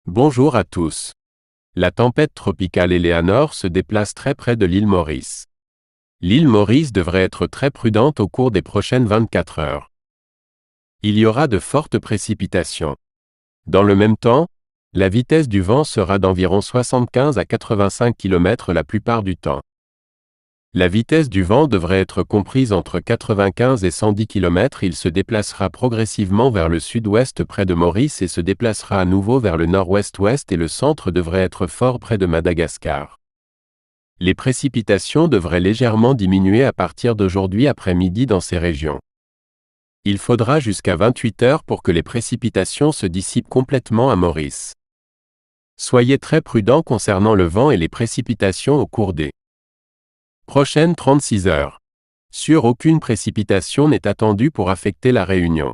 Bonjour à tous. La tempête tropicale Eleanor se déplace très près de l'île Maurice. L'île Maurice devrait être très prudente au cours des prochaines 24 heures. Il y aura de fortes précipitations. Dans le même temps, la vitesse du vent sera d'environ 75 à 85 km la plupart du temps. La vitesse du vent devrait être comprise entre 95 et 110 km. Il se déplacera progressivement vers le sud-ouest près de Maurice et se déplacera à nouveau vers le nord-ouest-ouest et le centre devrait être fort près de Madagascar. Les précipitations devraient légèrement diminuer à partir d'aujourd'hui après-midi dans ces régions. Il faudra jusqu'à 28 heures pour que les précipitations se dissipent complètement à Maurice. Soyez très prudents concernant le vent et les précipitations au cours des prochaines 36 heures. Aucune précipitation n'est attendue pour affecter la Réunion.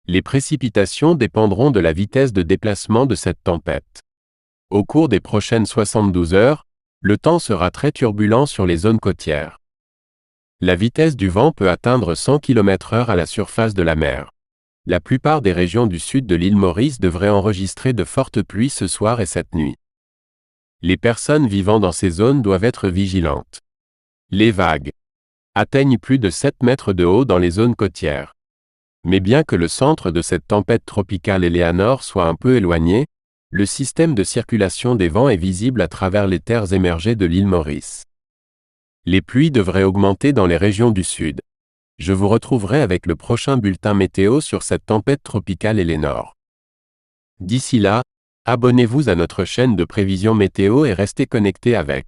Les précipitations dépendront de la vitesse de déplacement de cette tempête. Au cours des prochaines 72 heures, le temps sera très turbulent sur les zones côtières. La vitesse du vent peut atteindre 100 km/h à la surface de la mer. La plupart des régions du sud de l'île Maurice devraient enregistrer de fortes pluies ce soir et cette nuit. Les personnes vivant dans ces zones doivent être vigilantes. Les vagues atteignent plus de 7 mètres de haut dans les zones côtières. Mais bien que le centre de cette tempête tropicale Eleanor soit un peu éloigné, le système de circulation des vents est visible à travers les terres émergées de l'île Maurice. Les pluies devraient augmenter dans les régions du sud. Je vous retrouverai avec le prochain bulletin météo sur cette tempête tropicale Eleanor. D'ici là, abonnez-vous à notre chaîne de prévision météo et restez connectés avec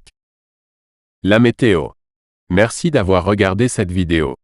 la météo. Merci d'avoir regardé cette vidéo.